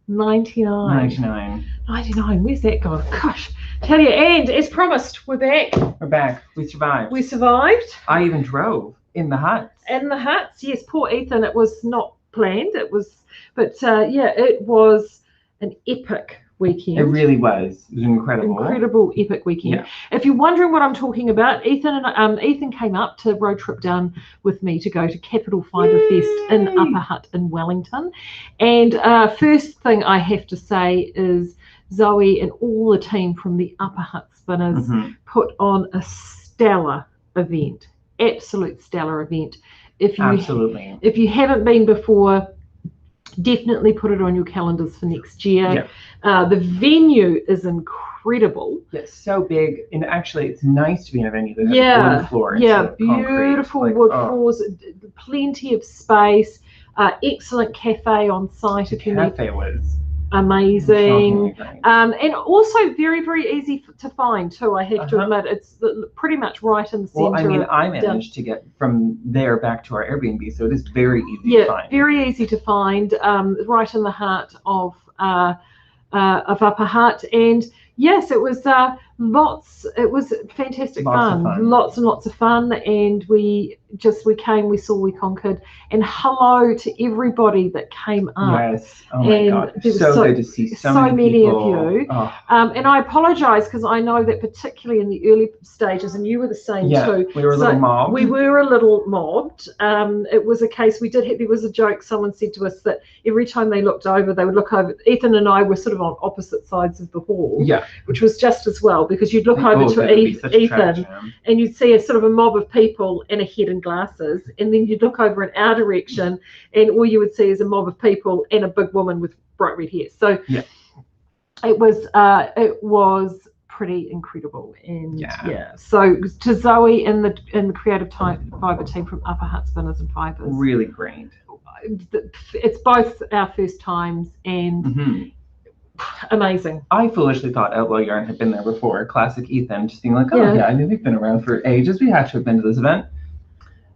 $99. 99. Where's that gone? Gosh, tell you. And as promised, we're back. We're back. We survived. We survived. I even drove in the huts. In the huts, yes. Poor Ethan. It was not planned. It was, but yeah, it was an epic weekend. It really was. It was incredible epic weekend. Yeah. If you're wondering what I'm talking about, Ethan came up to road trip down with me to go to Capital Fibre Fest in Upper Hutt in Wellington. And first thing I have to say is Zoe and all the team from the Upper Hutt Spinners put on a stellar event, absolute stellar event. If you haven't been before, definitely put it on your calendars for next year. The venue is incredible. It's so big, and actually it's nice to be in a venue that has wood floor. Beautiful wood floors, plenty of space, excellent cafe on site. The cafe was amazing, and also very, very easy to find too. I have to admit, it's pretty much right in the center. Well, I mean, I managed to get from there back to our Airbnb, so it is very easy to find. Very easy to find, right in the heart of Upper Hutt. And yes, it was fantastic fun. Lots and lots of fun, and we came, we saw, we conquered. And hello to everybody that came up. Yes, oh my God, so good to see so many people. Of you. And I apologize because I know that particularly in the early stages, and you were the same too. We were a little mobbed. We were a little mobbed. It was a case there was a joke. Someone said to us that every time they looked over, they would look over. Ethan and I were sort of on opposite sides of the hall, which was just as well, because you'd look over to Ethan and you'd see a sort of a mob of people and a head in glasses, and then you'd look over in our direction and all you would see is a mob of people and a big woman with bright red hair. So it was pretty incredible. And so to Zoe and the creative fibre team from Upper Hutt Spinners and Fibres, really great. It's both our first times, and amazing. I foolishly thought Outlaw Yarn had been there before. Classic Ethan, just being like, I mean, they've been around for ages. We had to have been to this event.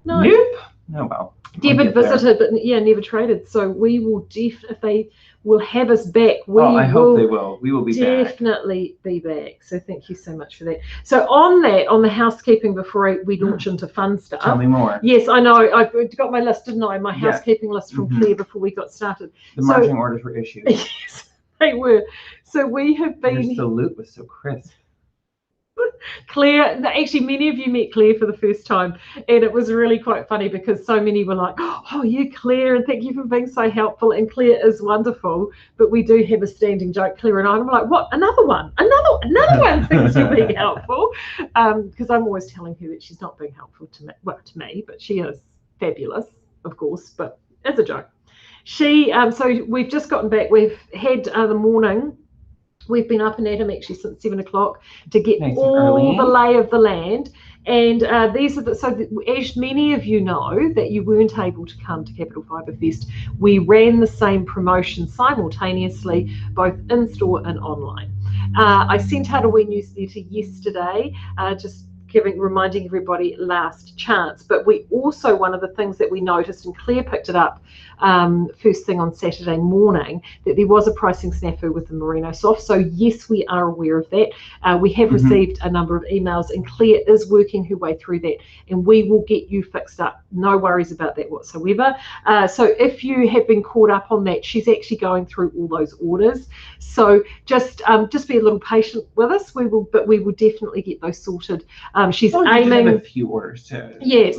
No. Nope. Oh well. David visited, but never traded. So we will if they will have us back. I hope they will. We will be definitely be back. So thank you so much for that. So on the housekeeping, before we launch into fun stuff. Tell me more. Yes, I know. I got my list, didn't I? My housekeeping list from Claire before we got started. The marching orders were issued. Yes, they were. So we have been. Your salute was so crisp. Claire, actually many of you met Claire for the first time, and it was really quite funny because so many were like, oh, you Claire, and thank you for being so helpful, and Claire is wonderful, but we do have a standing joke, Claire and I'm like, what, another one thinks you're being helpful, because I'm always telling her that she's not being helpful to me, but she is fabulous, of course, but it's a joke. She so we've just gotten back, we've had the morning. We've been up and at 'em actually since 7 o'clock to get all the lay of the land. And these are as many of you know that you weren't able to come to Capital Fibre Fest, we ran the same promotion simultaneously, both in-store and online. I sent out a wee newsletter yesterday, just reminding everybody last chance. But we also, one of the things that we noticed, and Claire picked it up first thing on Saturday morning, that there was a pricing snafu with the Merino Soft. So yes, we are aware of that. We have received a number of emails, and Claire is working her way through that, and we will get you fixed up. No worries about that whatsoever. So if you have been caught up on that, she's actually going through all those orders. So just be a little patient with us. We will definitely get those sorted. She's aiming have a few orders too. Yes.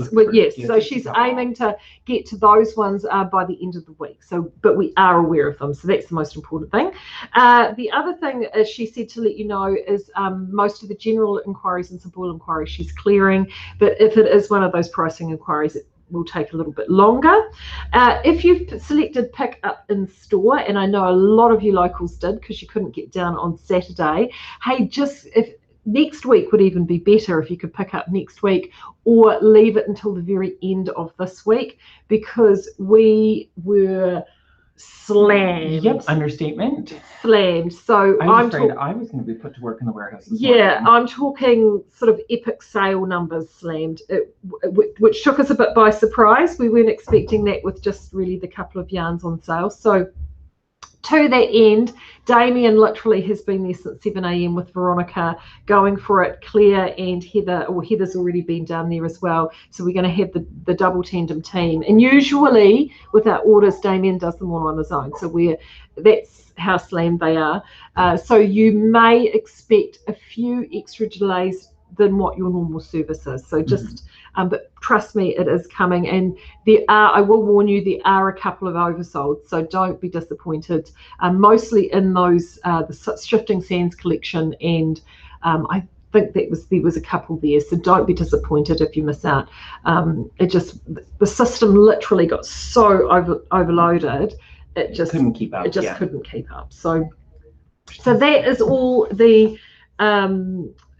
So she's aiming to get to those ones by the end of the week. So, but we are aware of them. So that's the most important thing. The other thing she said to let you know is most of the general inquiries and simple inquiries she's clearing. But if it is one of those pricing inquiries, it will take a little bit longer. If you've selected pick up in store, and I know a lot of you locals did because you couldn't get down on Saturday, hey, if next week would even be better if you could pick up next week, or leave it until the very end of this week, because we were slammed. Yep, understatement. Slammed. So I'm afraid I was going to be put to work in the warehouse this morning. morning. I'm talking sort of epic sale numbers slammed, which took us a bit by surprise. We weren't expecting that with just really the couple of yarns on sale. So to that end, Damien literally has been there since 7 a.m. with Veronica going for it. Claire and Heather, or Heather's already been down there as well. So we're going to have the double tandem team. And usually with our orders, Damien does them all on his own. So that's how slammed they are. So you may expect a few extra delays than what your normal service is. So just, but trust me, it is coming. And I will warn you, there are a couple of oversold, so don't be disappointed. Mostly in those, the Shifting Sands collection, and I think there was a couple there, so don't be disappointed if you miss out. The system literally got so overloaded, it just couldn't keep up. Couldn't keep up. So that is all the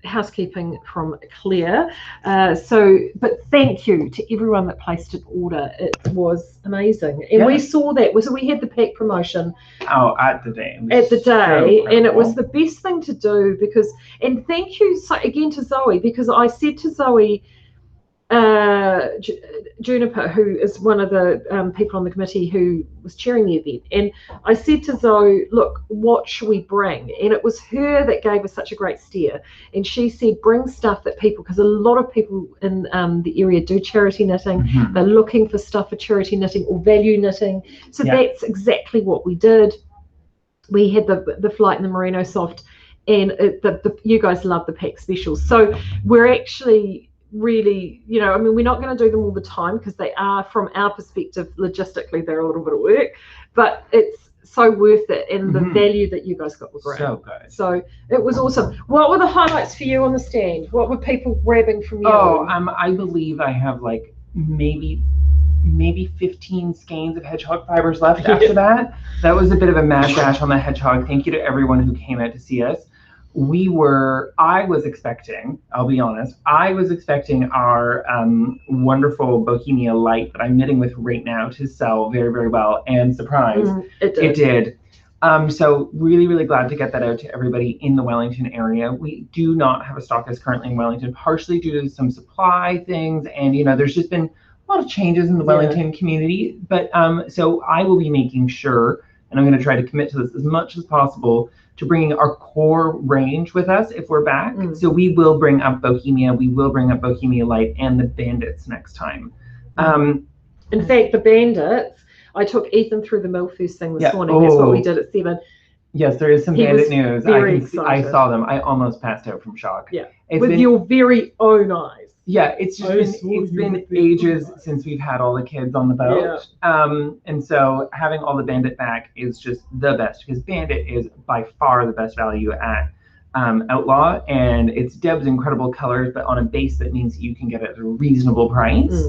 housekeeping from Claire. But thank you to everyone that placed an order. It was amazing, and we saw that. So we had the pack promotion at the day, and it was the best thing to do, because, and thank you again to Zoe, because I said to Zoe, Juniper, who is one of the people on the committee who was chairing the event, and I said to Zoe, look, what should we bring? And it was her that gave us such a great steer, and she said bring stuff that people, because a lot of people in the area do charity knitting, they're looking for stuff for charity knitting or value knitting, so that's exactly what we did. We had the flight and the merino soft, and you guys love the pack specials, so we're actually really, I mean, we're not going to do them all the time, because they are, from our perspective, logistically, they're a little bit of work, but it's so worth it, and the value that you guys got was great. So good. So it was awesome. What were the highlights for you on the stand? What were people grabbing from you? I believe I have like maybe 15 skeins of hedgehog fibers left after that. That was a bit of a mad dash on the hedgehog. Thank you to everyone who came out to see us. I was expecting, I'll be honest, our wonderful Bohemia light that I'm knitting with right now to sell very, very well, and surprise, it did. So really, really glad to get that out to everybody in the Wellington area. We do not have a stockist currently in Wellington, partially due to some supply things, and there's just been a lot of changes in the Wellington community, but so I will be making sure, and I'm going to try to commit to this as much as possible, to bringing our core range with us if we're back. So we will bring up Bohemia, we will bring up Bohemia Light and the Bandits next time. In fact, the Bandits, I took Ethan through the mill first thing this morning. That's what we did at 7. Yes, there is some Bandit news. I saw them. I almost passed out from shock. Yeah, with your very own eyes. Yeah, it's been ages since we've had all the kids on the boat. And so having all the Bandit back is just the best, because Bandit is by far the best value at Outlaw, and it's Deb's incredible colors, but on a base that means you can get it at a reasonable price.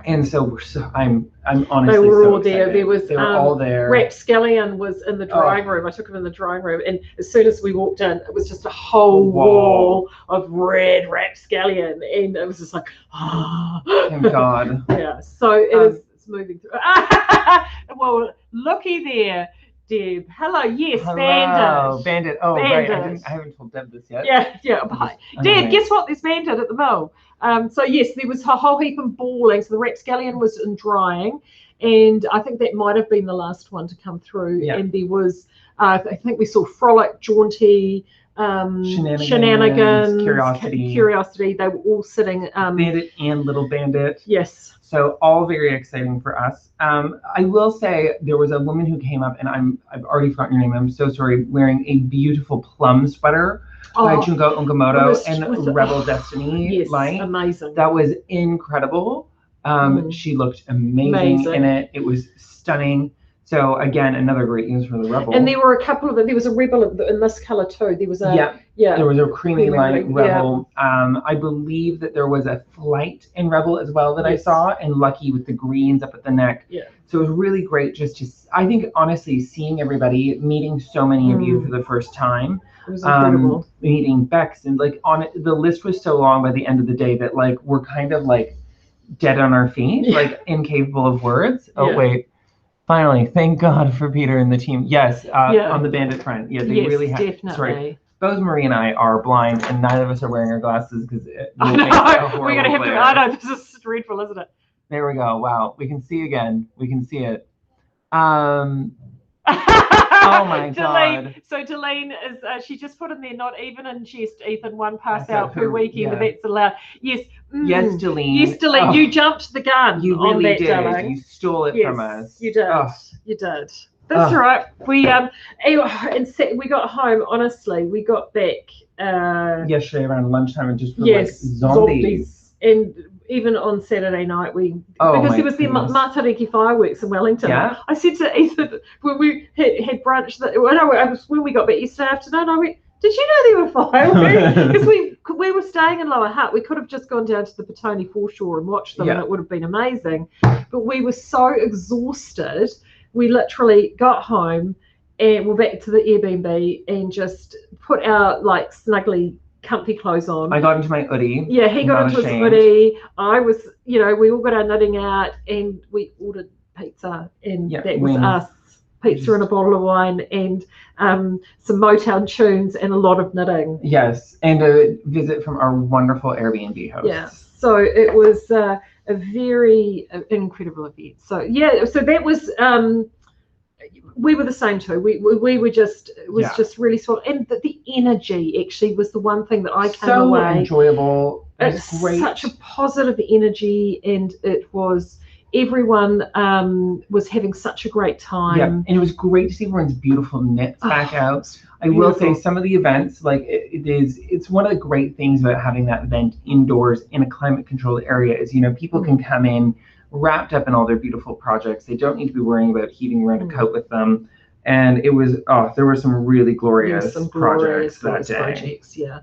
And so I'm honestly they were so all excited. there. They were all there. Rapscallion was in the drawing room. I took him in the drawing room, and as soon as we walked in, it was just a whole wall of red Rapscallion, and it was just like, thank God. Yeah, so it's moving through. Well, looky there, Deb. Hello, yes, Hello. Bandit. Bandit. Oh, Bandit. Right. I haven't told Deb this yet. Yeah. Deb, guess what? There's Bandit at the mill. So yes, there was a whole heap of balling. So the Rapscallion was in drying, and I think that might have been the last one to come through. Yeah. And there was, I think we saw Frolic, Jaunty, Shenanigans, Curiosity. They were all sitting. Bandit and Little Bandit. Yes. So all very exciting for us. I will say there was a woman who came up, and I've already forgotten your name. I'm so sorry. Wearing a beautiful plum sweater by Junko Okamoto and Rebel Destiny light. Amazing. That was incredible. She looked amazing in it. It was stunning. So again, another great news for the Rebel. And there were a couple of them. There was a Rebel in this color too. There was a there was a creamy light Rebel. I believe that there was a flight in Rebel as well that I saw, and Lucky with the greens up at the neck. Yeah. So it was really great just to, I think honestly, seeing everybody, meeting so many of you for the first time. It was incredible. Meeting Bex, and like the list was so long by the end of the day that like we're kind of like dead on our feet, like incapable of words. Wait. Finally, thank God for Peter and the team. Yes, on the Bandit front. Yeah, they really have. Definitely. Sorry. Both Maree and I are blind, and neither of us are wearing our glasses because we're going to have to. I know, this is dreadful, isn't it? There we go. Wow, we can see again. We can see it. Oh my God. So Delene is, she just put in there, not even in jest, Ethan, one pass Pass out out per per- weekend, yeah. that's allowed. Yes. Yes, Delene. Yes, Delene, Oh, you jumped the gun you on really that, did. darling. You stole it from us. You did. Oh. You did. That's all right. We and we got home. Honestly, we got back yesterday around lunchtime and just felt yes, like zombies. And even on Saturday night, because there was the Matariki fireworks in Wellington. Yeah. I said to Ethan when we had brunch when we got back yesterday afternoon, I went, did you know there were fireworks? Because we were staying in Lower Hutt. We could have just gone down to the Petone foreshore and watched them, and it would have been amazing. But we were so exhausted. We literally got home and we're back to the Airbnb and just put our like snuggly comfy clothes on. I got into my hoodie. Yeah, he got into his hoodie. I was, we all got our knitting out and we ordered pizza, and that was us. Pizza and a bottle of wine and some Motown tunes and a lot of knitting. Yes, and a visit from our wonderful Airbnb host. Yeah, so it was a very incredible event. So so that was we were the same too. We were just just really sort, and the energy actually was the one thing that I came away. So enjoyable. It's great. Such a positive energy, and it was. Everyone was having such a great time. Yeah, and it was great to see everyone's beautiful knits back out. I will say some of the events, like it's one of the great things about having that event indoors in a climate controlled area is, people can come in wrapped up in all their beautiful projects. They don't need to be worrying about heating around a coat with them. And it was, there were some really glorious projects that day.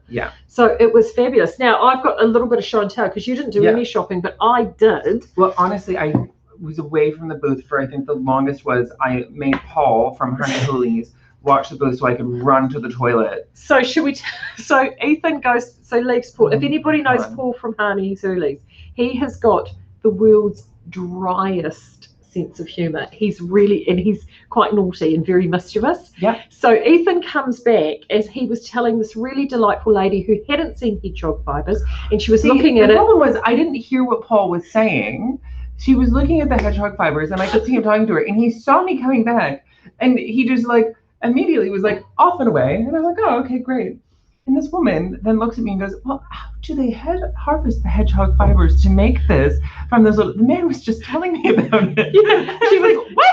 Yeah. So it was fabulous. Now, I've got a little bit of show and tell because you didn't do any shopping, but I did. Well, honestly, I was away from the booth for, I think the longest was I made Paul from Honey Hoolies watch the booth so I could run to the toilet. So so Ethan leaves Paul. If anybody knows Paul from Honey Hoolies, he has got the world's driest sense of humor. He's quite naughty and very mischievous. Yeah. So Ethan comes back as he was telling this really delightful lady who hadn't seen hedgehog fibers, and she was looking at it. The problem was I didn't hear what Paul was saying. She was looking at the hedgehog fibers, and I could see him talking to her, and he saw me coming back, and he just immediately was off and away, and I was like, oh, okay, great. And this woman then looks at me and goes, well, how do they harvest the hedgehog fibers to make this from those little... The man was just telling me about it. Yeah. She was, what?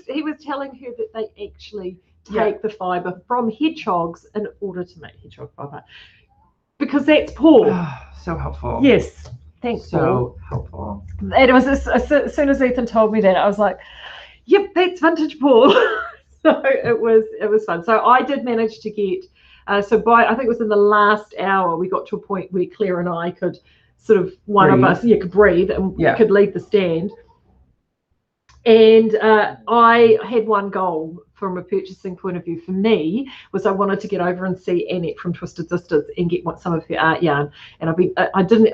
He was telling her that they actually take the fiber from hedgehogs in order to make hedgehog fiber. Because that's Paul. So helpful. Yes. Thanks, Paul. So helpful. And it was as soon as Ethan told me that, I was like, yep, that's vintage Paul. So it was fun. So I did manage to get... I think it was in the last hour, we got to a point where Claire and I could sort of, of us could breathe and could leave the stand. And I had one goal from a purchasing point of view for me was I wanted to get over and see Annette from Twisted Sisters and get some of her art yarn. And I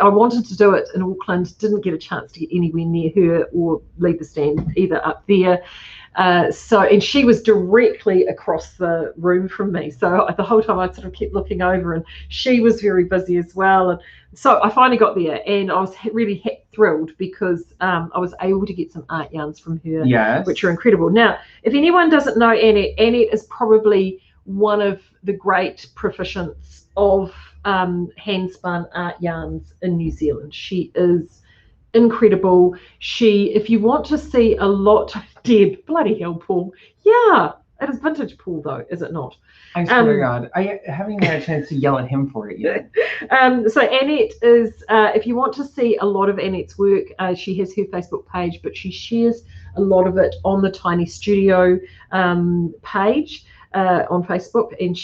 wanted to do it in Auckland, didn't get a chance to get anywhere near her or leave the stand either up there. And she was directly across the room from me. So the whole time I sort of kept looking over, and she was very busy as well. And so I finally got there, and I was really thrilled because I was able to get some art yarns from her, which are incredible. Now, if anyone doesn't know Annette is probably one of the great proficients of hand-spun art yarns in New Zealand. She is incredible. If you want to see a lot of Deb, bloody hell, Paul. Yeah, it is vintage Paul, though, is it not? I swear to God, I haven't even had a chance to yell at him for it yet. So Annette is, if you want to see a lot of Annette's work, she has her Facebook page, but she shares a lot of it on the Tiny Studio page on Facebook, and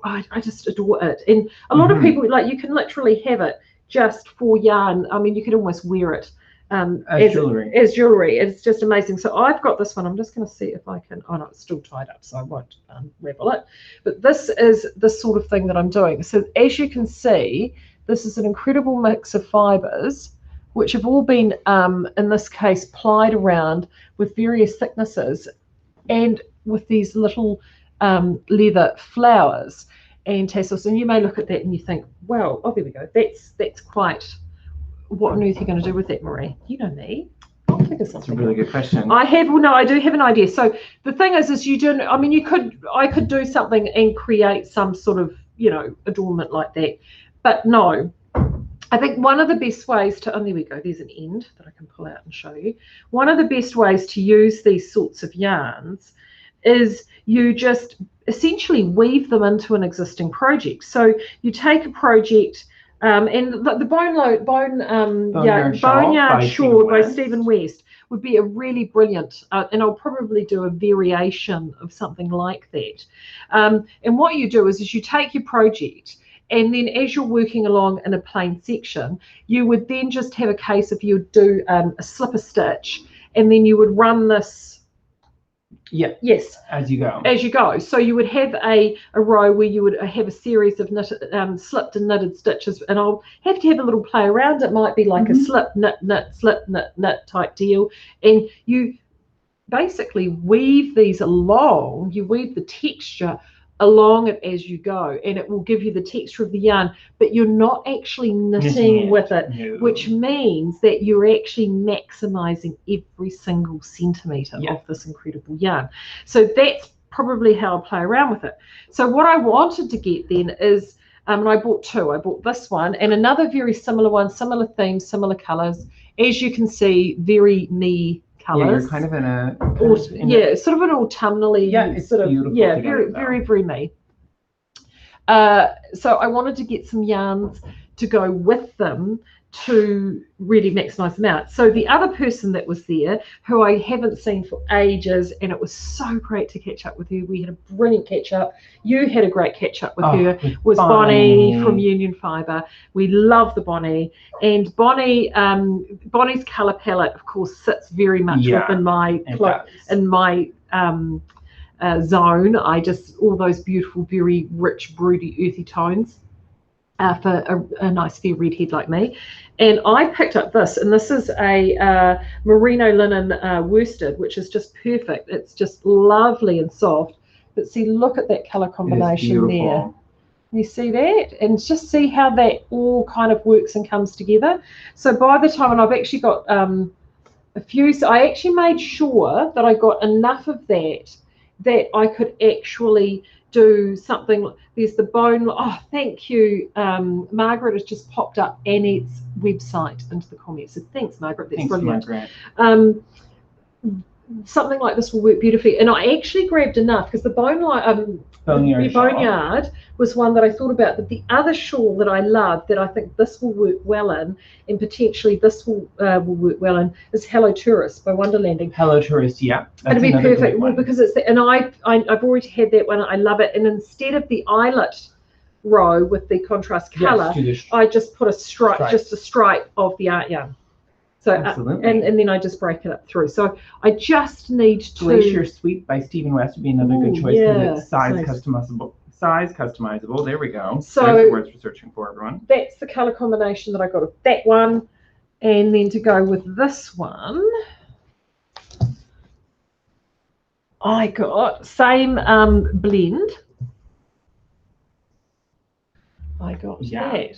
I just adore it. And a lot of people, you can literally have it just for yarn. I mean, you could almost wear it as jewelry. It's just amazing. So I've got this one. I'm just going to see if I can. Oh no, it's still tied up, so I won't unravel it. But this is the sort of thing that I'm doing. So as you can see, this is an incredible mix of fibers, which have all been, in this case, plied around with various thicknesses, and with these little leather flowers and tassels. And you may look at that and you think, well, oh, there we go. That's quite. What on earth are you going to do with that, Maree? You know me. I'll figure That's a something really out. good question. I do have an idea. So the thing is you do. I mean, I could do something and create some sort of adornment like that, but no. I think one of the best ways to, there we go, there's an end that I can pull out and show you. One of the best ways to use these sorts of yarns is you just essentially weave them into an existing project. So you take a project, and the Boneyard Shawl by Stephen West would be a really brilliant, and I'll probably do a variation of something like that. And what you do is you take your project, and then as you're working along in a plain section, you would then just have a case of, you would do a slipper stitch, and then you would run this. Yeah. Yes. As you go. As you go. So you would have a row where you would have a series of slipped and knitted stitches, and I'll have to have a little play around. It might be like a slip, knit, knit, slip, knit, knit type deal. And you basically weave these along, you weave the texture along it as you go, and it will give you the texture of the yarn, but you're not actually knitting with it, which means that you're actually maximizing every single centimeter of this incredible yarn. So that's probably how I play around with it. So what I wanted to get then is, and I bought two. I bought this one and another very similar one, similar themes, similar colors. As you can see, very me colours. Yeah, you're kind of in a sort of an autumnally. Yeah, it's sort of beautiful. Yeah, very me. So I wanted to get some yarns to go with them to really maximize them out. So the other person that was there, who I haven't seen for ages, and it was so great to catch up with her. We had a brilliant catch up. You had a great catch up with her. Was Bonnie from Union Fibre. We love the Bonnie, and Bonnie's color palette, of course, sits very much within my zone. I just, all those beautiful, very rich, broody, earthy tones. For a nice fair redhead like me. And I picked up this, and this is a merino linen worsted, which is just perfect. It's just lovely and soft. But see, look at that colour combination there. You see that? And just see how that all kind of works and comes together. So by the time, and I've actually got a few, so I actually made sure that I got enough of that I could actually do something. There's the bone. Oh, thank you. Margaret has just popped up Annette's website into the comments. So thanks, Margaret. That's brilliant. Margaret. Something like this will work beautifully. And I actually grabbed enough because the Boneyard was one that I thought about. But the other shawl that I love, that I think this will work well in, and potentially this will work well in, is Hello Tourist by Wonderlanding. Hello Tourist, yeah. It'll be perfect. Well, because it's and I've already had that one. I love it. And instead of the eyelet row with the contrast color, I just put a stripe, just a stripe of the art yarn. So and then I just break it up through. So I just need to. Glacier Sweep by Stephen West would be another good choice because it's size customizable. Size customizable. There we go. So there's the words we're searching for, everyone. That's the color combination that I got of that one, and then to go with this one, I got same blend. I got that.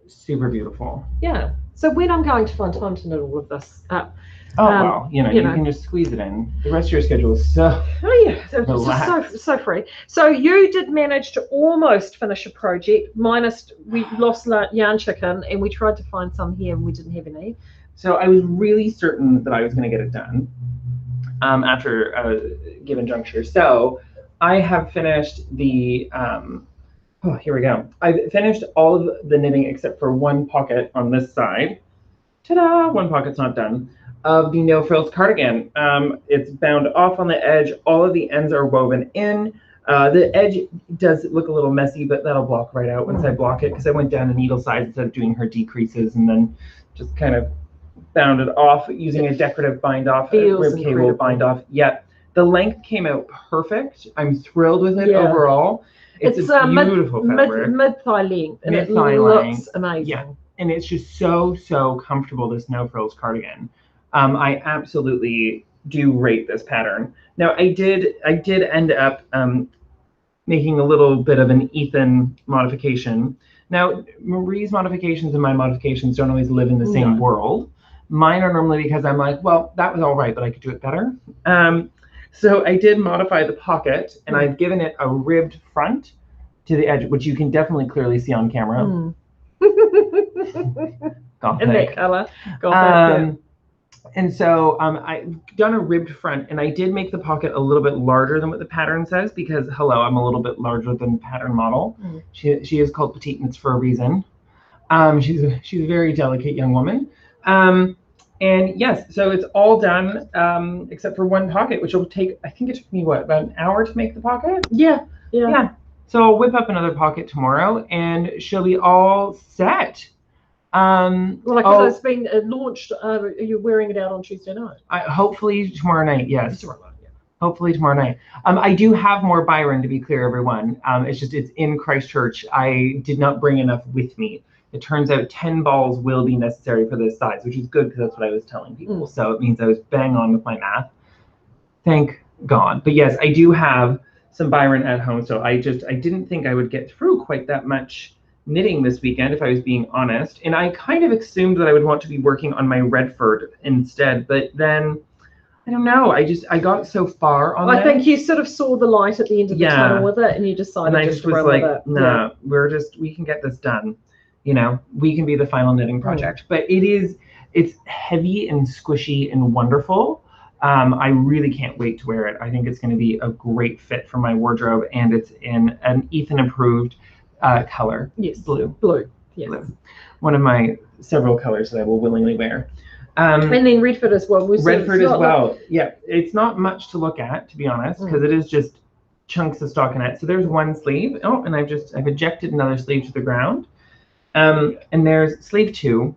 Super beautiful. Yeah. So when I'm going to find time to knit all of this up. Well, you can just squeeze it in. The rest of your schedule is so it's so free. So you did manage to almost finish a project, minus we lost Yarn Chicken, and we tried to find some here and we didn't have any. So I was really certain that I was going to get it done after a given juncture. So I have finished the here we go. I've finished all of the knitting except for one pocket on this side. Ta-da! One pocket's not done. Of the No Frills cardigan. It's bound off on the edge. All of the ends are woven in. The edge does look a little messy, but that'll block right out once I block it, because I went down the needle size instead of doing her decreases, and then just kind of bound it off using a decorative bind off, rib cable bind off. Yeah, the length came out perfect. I'm thrilled with it overall. It's a beautiful fabric. Mid-thigh length, and it looks amazing. Yeah, and it's just so comfortable, this No Frills cardigan. I absolutely do rate this pattern. Now I did end up making a little bit of an Ethan modification. Now Maree's modifications and my modifications don't always live in the same world. Mine are normally because I'm like, well, that was all right, but I could do it better. So I did modify the pocket, and I've given it a ribbed front to the edge, which you can definitely clearly see on camera. In that color. Yeah. And so I've done a ribbed front, and I did make the pocket a little bit larger than what the pattern says because, hello, I'm a little bit larger than the pattern model. She is called petite, and it's for a reason. She's a very delicate young woman. And yes, so it's all done except for one pocket, which will take, I think it took me, what, about an hour to make the pocket? Yeah. So I'll whip up another pocket tomorrow, and she'll be all set. Well, it's been launched. You're wearing it out on Tuesday night. Hopefully tomorrow night. Yes. Hopefully tomorrow night. I do have more Byron, to be clear, everyone. It's in Christchurch. I did not bring enough with me. It turns out 10 balls will be necessary for this size, which is good because that's what I was telling people. So it means I was bang on with my math. Thank God. But yes, I do have some Byron at home. So I didn't think I would get through quite that much knitting this weekend, if I was being honest. And I kind of assumed that I would want to be working on my Redford instead. But then, I don't know. I got so far on I think you sort of saw the light at the end of the tunnel with it, and you decided just to run with it. Nah, we can get this done. You know, we can be the final knitting project. But it's heavy and squishy and wonderful. I really can't wait to wear it. I think it's going to be a great fit for my wardrobe, and it's in an Ethan approved color. Yes. Blue. Yes. Blue. One of my several colors that I will willingly wear. And then Redford as well. Redford as well. Yeah, it's not much to look at, to be honest, because it is just chunks of stockinette. So there's one sleeve. Oh, and I've ejected another sleeve to the ground. And there's sleeve 2,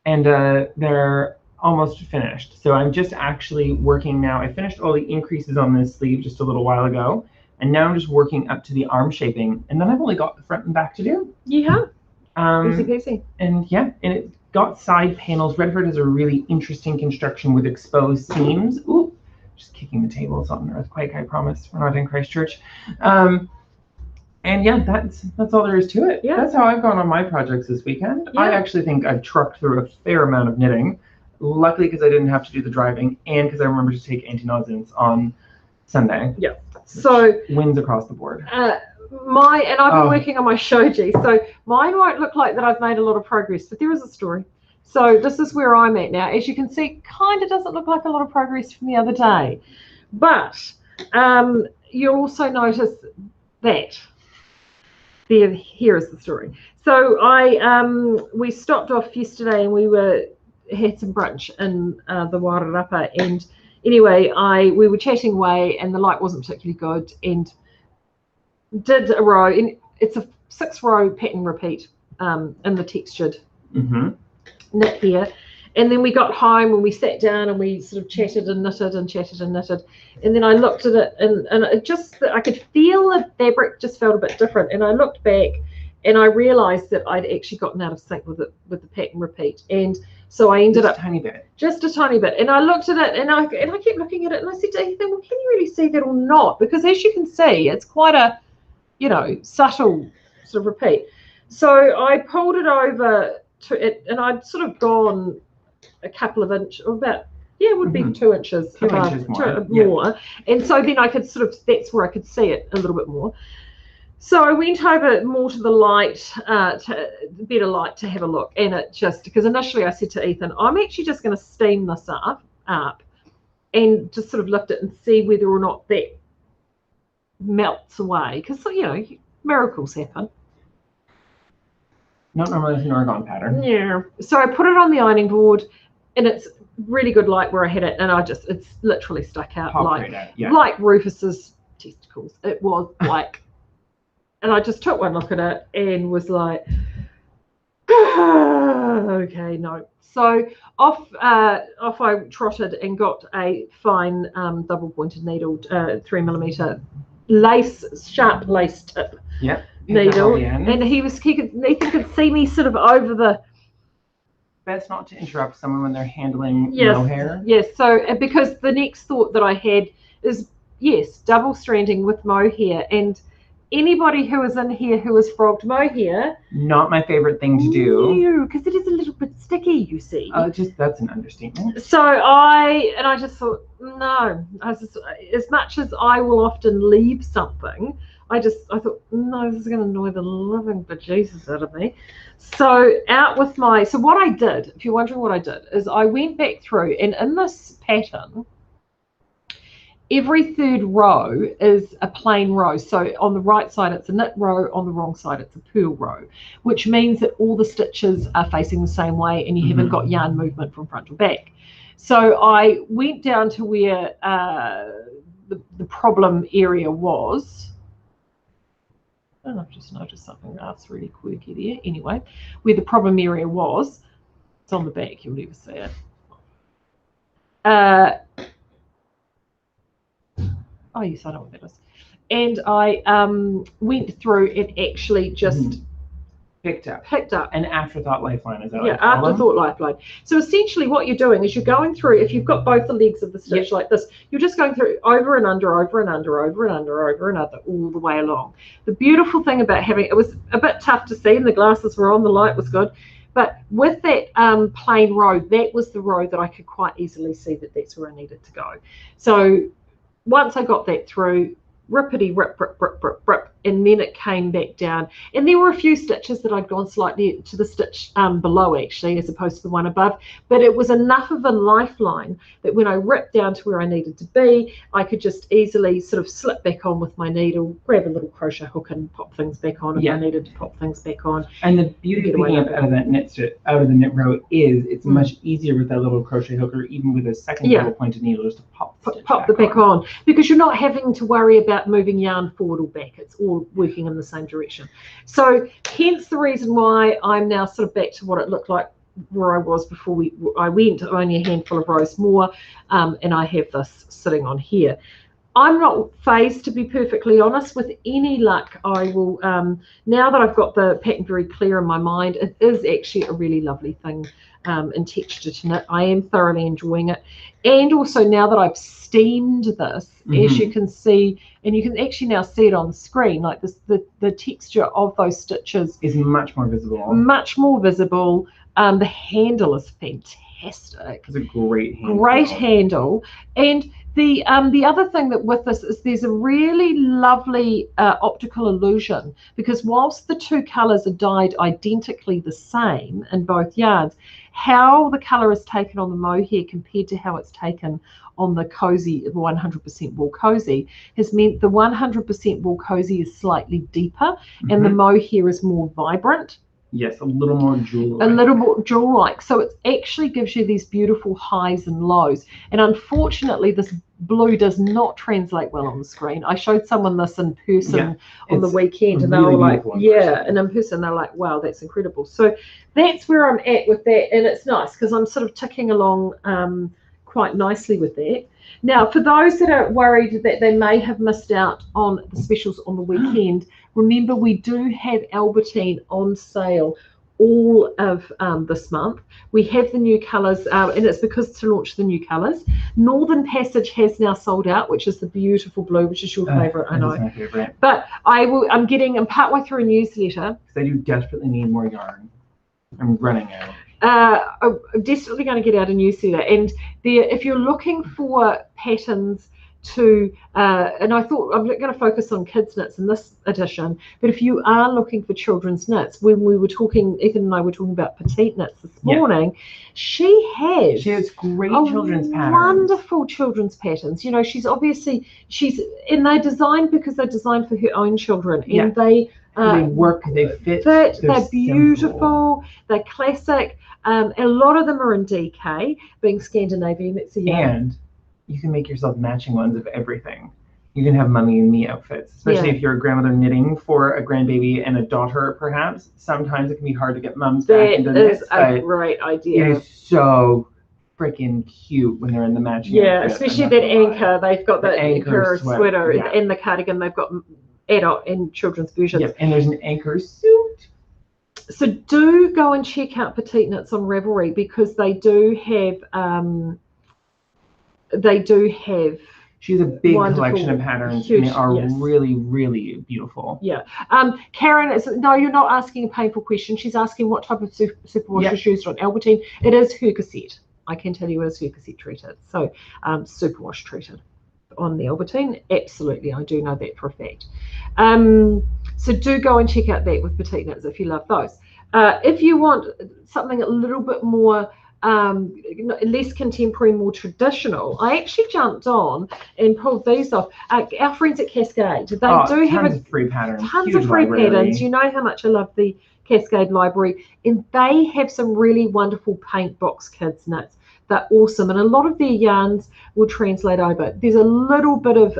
and they're almost finished. So I'm just actually working now. I finished all the increases on this sleeve just a little while ago, and now I'm just working up to the arm shaping, and then I've only got the front and back to do. Yeah. Easy peasy. And it got side panels. Redford has a really interesting construction with exposed seams. Ooh, just kicking the table. It's not an earthquake, I promise. We're not in Christchurch. And yeah, that's all there is to it. Yeah. That's how I've gone on my projects this weekend. Yeah. I actually think I've trucked through a fair amount of knitting. Luckily, because I didn't have to do the driving, and because I remembered to take anti-nauseants on Sunday. Yeah. So wins across the board. I've been working on my shoji, so mine won't look like that I've made a lot of progress, but there is a story. So this is where I'm at now. As you can see, kind of doesn't look like a lot of progress from the other day, but you'll also notice that here is the story. So we stopped off yesterday, and we had some brunch in the Wairarapa, and anyway, we were chatting away, and the light wasn't particularly good, and did a row, and it's a 6-row pattern repeat in the textured knit here. And then we got home and we sat down and we sort of chatted and knitted and chatted and knitted, and then I looked at it, and it just, I could feel the fabric just felt a bit different, and I looked back and I realized that I'd actually gotten out of sync with the pattern repeat, and so I ended up just a tiny bit, and I looked at it, and I kept looking at it, and I said to Ethan, well, can you really see that or not? Because as you can see, it's quite a, subtle sort of repeat. So I pulled it over to it, and I'd sort of gone a couple of inches, or about, it would be 2 inches, more. And so then I could that's where I could see it a little bit more. So I went over more to the light, better light, to have a look. And it just, because initially I said to Ethan, I'm actually just going to steam this up and just sort of lift it and see whether or not that melts away. Because, miracles happen. Not normally with an Oregon pattern. Yeah. So I put it on the ironing board, and it's really good light where I had it, and it's literally stuck out like Rufus's testicles. It was like... And I just took one look at it and was like, okay, no. So off I trotted and got a fine double pointed needle, 3mm sharp lace tip needle. And Ethan could see me sort of over the. Best not to interrupt someone when they're handling mohair. Yes. So because the next thought that I had is, yes, double stranding with mohair, and anybody who is in here who has frogged mohair, not my favorite thing to do. Because it is a little bit sticky, you see. That's an understatement. So I just thought, no, as much as I will often leave something, I thought, no, this is going to annoy the living bejesus out of me. So what I did, if you're wondering what I did, is I went back through, and in this pattern, every third row is a plain row. So on the right side, it's a knit row. On the wrong side, it's a purl row, which means that all the stitches are facing the same way and you haven't got yarn movement from front to back. So I went down to where the problem area was. And I've just noticed something that's really quirky there. Anyway, where the problem area was, it's on the back, you'll never see it. Oh yes, I know what that is. And I went through and actually just picked up an afterthought lifeline. Is that afterthought lifeline. So essentially what you're doing is you're going through, if you've got both the legs of the stitch like this, you're just going through over and under, over and under, over and under, over and under, all the way along. The beautiful thing about having, it was a bit tough to see and the glasses were on, the light was good, but with that plain row, that was the row that I could quite easily see that that's where I needed to go. So once I got that through, rippity rip, rip, rip, rip, rip, and then it came back down. And there were a few stitches that I'd gone slightly to the stitch below, actually, as opposed to the one above. But it was enough of a lifeline that when I ripped down to where I needed to be, I could just easily sort of slip back on with my needle, grab a little crochet hook and pop things back on if I needed to pop things back on. And the beauty of picking up out of that out of the knit row is it's much easier with that little crochet hook or even with a second little pointed needle just to pop the back on, because you're not having to worry about moving yarn forward or back. It's all working in the same direction. So hence the reason why I'm now sort of back to what it looked like where I was before I went, only a handful of rows more, and I have this sitting on here. I'm not phased, to be perfectly honest. With any luck, I will, now that I've got the pattern very clear in my mind, it is actually a really lovely thing in texture to knit. I am thoroughly enjoying it. And also now that I've steamed this, as you can see, and you can actually now see it on the screen, like this, the texture of those stitches is much more visible. Much more visible. The handle is fantastic. It's a great handle. Great handle. And the other thing that with this is there's a really lovely optical illusion, because whilst the two colours are dyed identically the same in both yarns, how the colour is taken on the mohair compared to how it's taken on the cozy, 100% wool cozy, has meant the 100% wool cozy is slightly deeper and the mohair is more vibrant. Yes, a little more jewel-like. A little more jewel-like. So it actually gives you these beautiful highs and lows. And unfortunately, this blue does not translate well on the screen. I showed someone this in person on the weekend, and they were like, and in person they're like, wow, that's incredible. So that's where I'm at with that, and it's nice because I'm sort of ticking along quite nicely with that. Now, for those that are worried that they may have missed out on the specials on the weekend, remember we do have Albertine on sale all of this month. We have the new colours, and it's because to launch the new colours. Northern Passage has now sold out, which is the beautiful blue, which is your favourite, I know. It's my favourite. But I'm partway through a newsletter. Because I do desperately need more yarn. I'm running out. I'm desperately going to get out a newsletter, and if you're looking for patterns to and I thought I'm not going to focus on kids knits in this edition, but if you are looking for children's knits, when we were talking, Ethan and I were talking about petite knits this morning, she has great children's patterns, wonderful children's patterns. You know, and they're designed because they're designed for her own children, and they work, they fit, they're beautiful, they're classic. A lot of them are in DK, being Scandinavian. And you can make yourself matching ones of everything. You can have Mummy and Me outfits, especially if you're a grandmother knitting for a grandbaby and a daughter, perhaps. Sometimes it can be hard to get mums back into knits. That is a great idea. It is so freaking cute when they're in the matching outfit. Especially that anchor. They've got the anchor sweater and the cardigan. They've got adult and children's versions. Yes, and there's an anchor suit. So do go and check out Petite Knits on Ravelry, because they do have She has a big Wonderful, collection of patterns, huge, and they are yes. really, really beautiful. Yeah. Karen, no, you're not asking a painful question. She's asking what type of superwash is used on Albertine. It is Hercosette. I can tell you it is Hercosette treated. So superwash treated on the Albertine. Absolutely, I do know that for a fact. So do go and check out that with petite knits if you love those. If you want something a little bit more less contemporary, more traditional, I actually jumped on and pulled these off. Our friends at Cascade, they do have of free patterns, tons of free patterns. You know how much I love the Cascade library, and they have some really wonderful paint box kids knits. They're awesome, and a lot of their yarns will translate over. There's a little bit of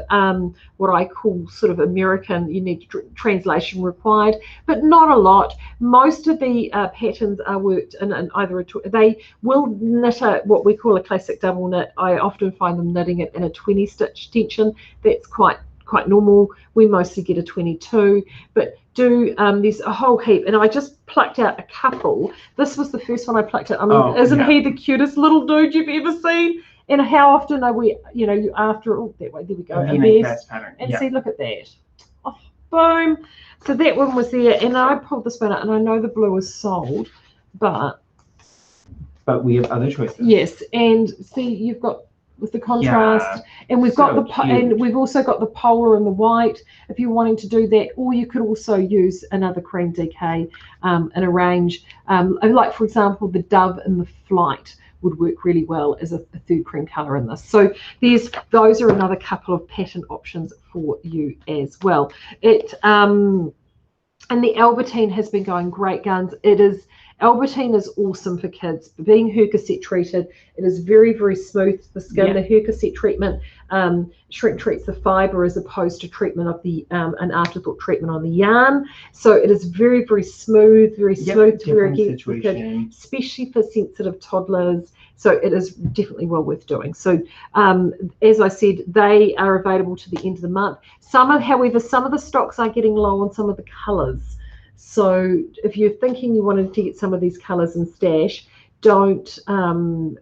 what I call sort of American unique translation required, but not a lot. Most of the patterns are worked in either they will knit what we call a classic double knit. I often find them knitting it in a 20 stitch tension. That's quite normal. We mostly get a 22, but there's a whole heap, and I just plucked out a couple. This was the first one I plucked out. I mean, isn't he the cutest little dude you've ever seen? And how often are we, you after, that way, there we go. And see, look at that. Oh, boom. So that one was there, and I pulled this one out, and I know the blue is sold, but we have other choices. Yes, and see, you've got with the contrast, and we've got and we've also got the polar and the white if you're wanting to do that, or you could also use another cream DK in a range, like for example the Dove and the Flight would work really well as a third cream color in this. So those are another couple of pattern options for you as well. And the Albertine has been going great guns. Albertine is awesome for kids. Being Hercosette treated, it is very, very smooth to the skin. Yeah. The Hercosette treatment shrink treats the fibre as opposed to treatment of an afterthought treatment on the yarn. So it is very, very smooth, very smooth to wear against the kid, especially for sensitive toddlers. So it is definitely well worth doing. So as I said, they are available to the end of the month. However, some of the stocks are getting low on some of the colours. So if you're thinking you wanted to get some of these colours in stash, don't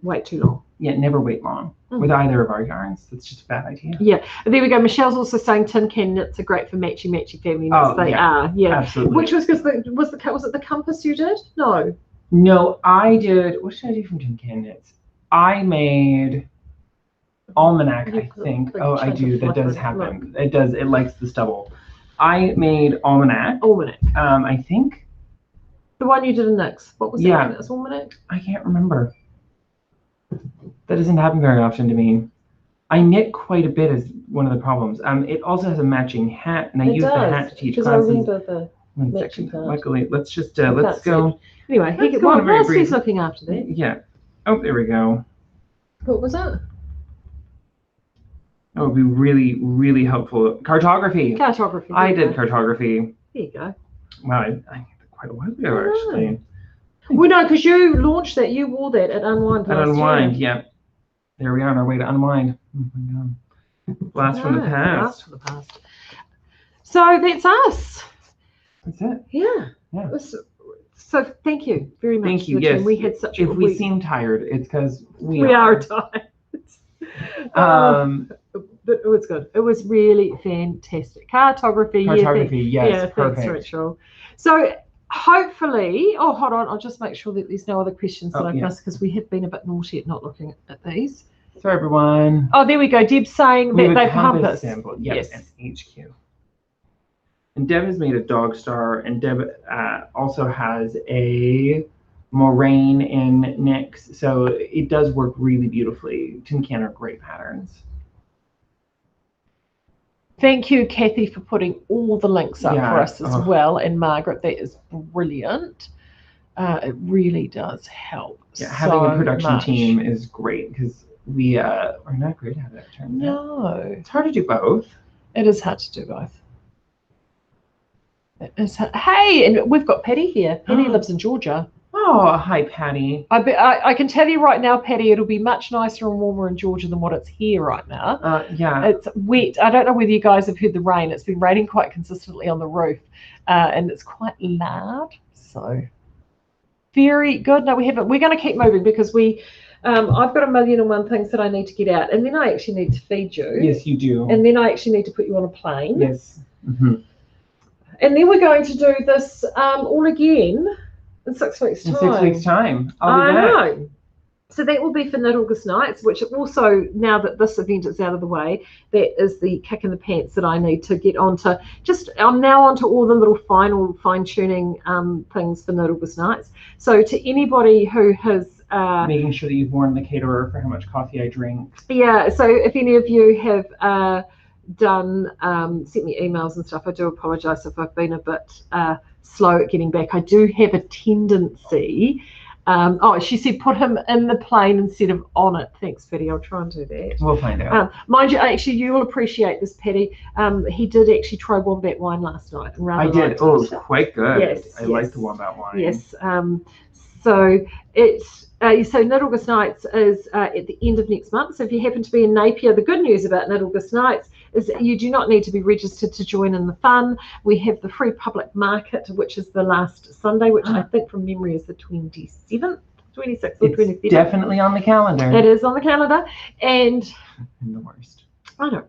wait too long. Yeah, never wait long with either of our yarns. That's just a bad idea. Yeah, there we go. Michelle's also saying tin can knits are great for matchy family knits. They are. Yeah, absolutely. Which was because was it the compass you did? No, I did. What should I do from tin can knits? I made almanac, I think. I do. That does happen. It does. It likes the stubble. I made almanac. I think. The one you did in Nyx. What was it? It was almanac? I can't remember. That doesn't happen very often to me. I knit quite a bit is one of the problems. It also has a matching hat, and I use the hat to teach classes. I remember the matching part. Luckily, let's just let's go. Anyway, whilst he's looking after that. Yeah. Oh, there we go. What was that? That would be really, really helpful. Cartography. I did cartography. There you go. Wow, I did quite a while ago, actually. Well, no, because you launched that. You wore that at Unwind. Yeah. There we are on our way to Unwind. Oh my God. Blast from the past. So that's us. That's it. Yeah. So thank you very much. Thank you. Yes. We had such a If we seem tired, it's because we are tired. But it was good. It was really fantastic. Cartography. Yes, perfect. Thanks, Rachel. So hopefully, hold on, I'll just make sure that there's no other questions that I've missed, because we have been a bit naughty at not looking at these. Sorry, everyone. Oh, there we go. Deb's saying that they've compassed. Yes, and HQ. And Deb has made a dog star, and Deb also has a Moraine in Nyx, so it does work really beautifully. Tin can are great patterns. Thank you, Kathy, for putting all the links up for us as well, and Margaret, that is brilliant. It really does help. Yeah, having a production team is great, because we are not great at it. No, it's hard to do both. It is hard to do both. Hey, and we've got Patty here. Patty lives in Georgia. Oh, hi, Patty. I can tell you right now, Patty, it'll be much nicer and warmer in Georgia than what it's here right now. Yeah. It's wet. I don't know whether you guys have heard the rain. It's been raining quite consistently on the roof, and it's quite loud. So very good. No, we haven't. We're going to keep moving because we I've got 1,000,001 things that I need to get out, and then I actually need to feed you. Yes, you do. And then I actually need to put you on a plane. Yes. Mm-hmm. And then we're going to do this all again in 6 weeks' time. In 6 weeks' time. I know. So that will be for Knit August Nights, which also, now that this event is out of the way, that is the kick in the pants that I need to get onto. I'm now onto all the little final fine-tuning things for Knit August Nights. So to anybody who has... making sure that you've warned the caterer for how much coffee I drink. Yeah, so if any of you have sent me emails and stuff, I do apologise if I've been a bit slow at getting back. I do have a tendency... she said put him in the plane instead of on it. Thanks, Patty. I'll try and do that. We'll find out. Mind you, actually, you'll appreciate this, Patty. He did actually try wombat wine last night. And I did. Oh, it was quite good. Yes, I like the wombat wine. Yes. So it's so Knit August Nights is at the end of next month. So if you happen to be in Napier, the good news about Knit August Nights is that you do not need to be registered to join in the fun. We have the free public market, which is the last Sunday, which I think from memory is the 27th, 26th or 27th. It's definitely on the calendar. It is on the calendar. And the worst. I know.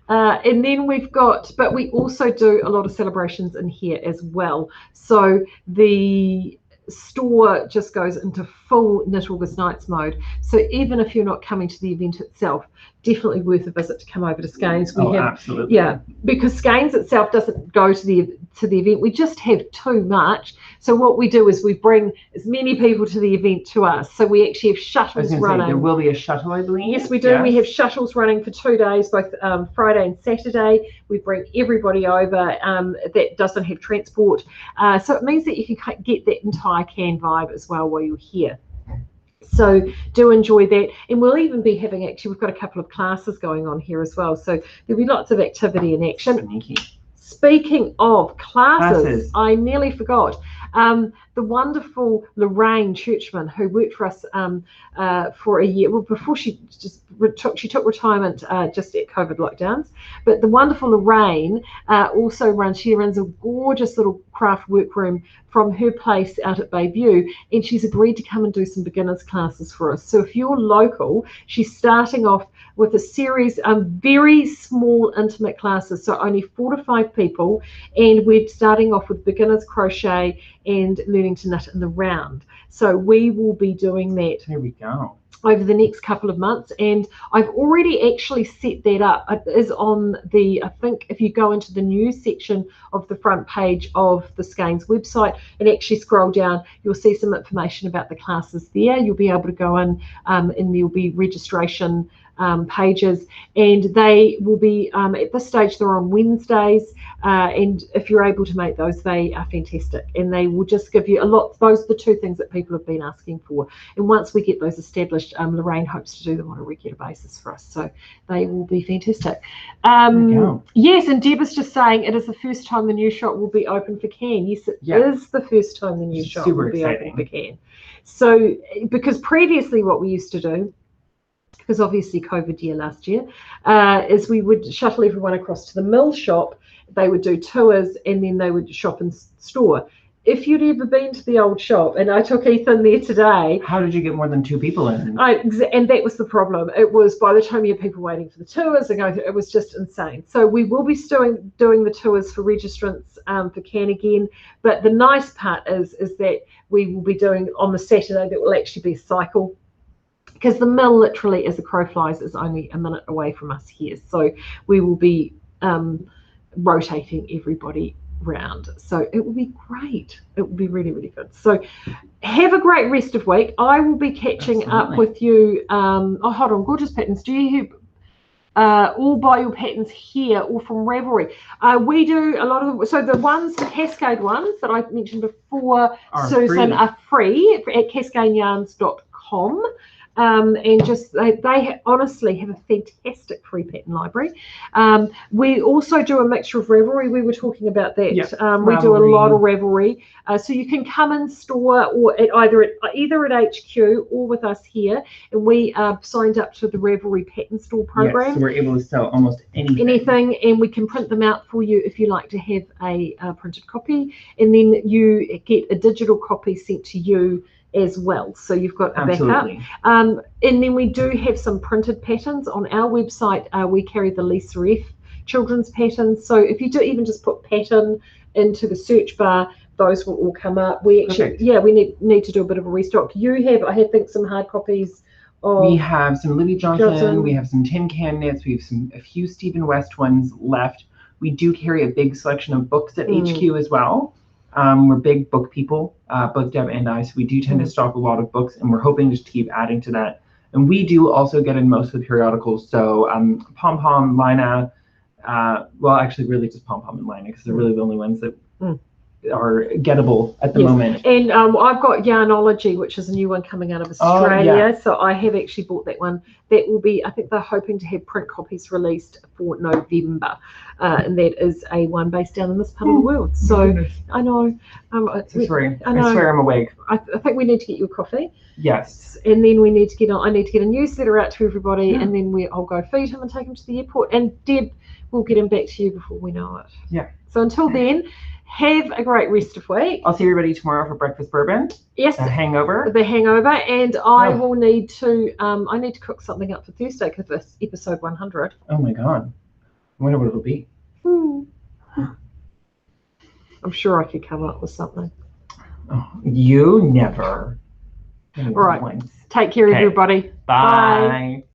And then we've got, but we also do a lot of celebrations in here as well. So the store just goes into full Knit August Nights mode. So even if you're not coming to the event itself, definitely worth a visit to come over to Skeinz. Absolutely. Yeah, because Skeinz itself doesn't go to the event. We just have too much. So what we do is we bring as many people to the event to us. So we actually have shuttles running. There will be a shuttle, I believe. Yes, we do. Yes. We have shuttles running for 2 days, both Friday and Saturday. We bring everybody over that doesn't have transport. So it means that you can get that entire Can vibe as well while you're here. So do enjoy that. And we'll even be having, actually, we've got a couple of classes going on here as well. So there'll be lots of activity and action. Sneaky. Speaking of classes, I nearly forgot. The wonderful Lorraine Churchman, who worked for us for a year, well, before she took retirement just at COVID lockdowns. But the wonderful Lorraine also runs a gorgeous little craft workroom from her place out at Bayview, and she's agreed to come and do some beginners classes for us. So if you're local, she's starting off with a series of very small intimate classes, so only 4 to 5 people, and we're starting off with beginners crochet and learning to knit in the round. So we will be doing that. There we go. Over the next couple of months, and I've already actually set that up. It is on the, I think if you go into the news section of the front page of the Skeinz website and actually scroll down, you'll see some information about the classes there. You'll be able to go in and there'll be registration pages, and they will be at this stage they're on Wednesdays, and if you're able to make those, they are fantastic, and they will just give you a lot. Those are the 2 things that people have been asking for, and once we get those established, Lorraine hopes to do them on a regular basis for us, so they will be fantastic. Yes, and Deb is just saying it is the first time the new shop will be open for Can. Yes, it is the first time the new shop will be open for Can. So because previously what we used to do, because obviously COVID year last year, is we would shuttle everyone across to the mill shop. They would do tours, and then they would shop and store. If you'd ever been to the old shop, and I took Ethan there today. How did you get more than 2 people in? And that was the problem. It was by the time you had people waiting for the tours and going through, it was just insane. So we will be doing the tours for registrants for Can again. But the nice part is that we will be doing on the Saturday, that will actually be a cycle. Because the mill literally, as the crow flies, is only a minute away from us here. So we will be rotating everybody round. So it will be great. It will be really, really good. So have a great rest of week. I will be catching up with you. Oh, hold on. Gorgeous Patterns. Do you all buy your patterns here or from Ravelry? We do a lot of them. So the ones, the Cascade ones that I mentioned before, Susan, are free at cascadeyarns.com. And just they honestly have a fantastic free pattern library. We also do a mixture of Ravelry. We were talking about that. Yep. We do a lot of Ravelry, so you can come in store or either at HQ or with us here, and we signed up to the Ravelry pattern store program. Yes, so we're able to sell almost anything, and we can print them out for you if you like to have a printed copy, and then you get a digital copy sent to you as well. So you've got a Absolutely. backup. And then we do have some printed patterns on our website. We carry the Lisa F children's patterns. So if you do even just put pattern into the search bar, those will all come up. We actually, Perfect. yeah, we need to do a bit of a restock. I think some hard copies. We have some Libby Johnson, we Johnson. have some Tin Can Knits, we have a few Stephen West ones left. We do carry a big selection of books at HQ as well. We're big book people, both Deb and I, so we do tend to stock a lot of books, and we're hoping just to keep adding to that. And we do also get in most of the periodicals, so Pom Pom, Lina, well, actually really just Pom Pom and Lina, because they're really the only ones that are gettable at the moment. And I've got Yarnology, which is a new one coming out of Australia. So I have actually bought that one. That will be, I think they're hoping to have print copies released for November. And that is a one based down in this part of the world. So I know. I swear I'm awake. I think we need to get you a coffee. Yes. And then we need to get I need to get a newsletter out to everybody, and then I'll go feed him and take him to the airport. And Deb will get him back to you before we know it. Yeah. So until then, have a great rest of week. I'll see everybody tomorrow for breakfast bourbon. Yes. The hangover. And I will need to I need to cook something up for Thursday because it's episode 100. Oh my God. I wonder what it'll be. I'm sure I could come up with something. Oh, you never. All right. Take care, everybody. Bye.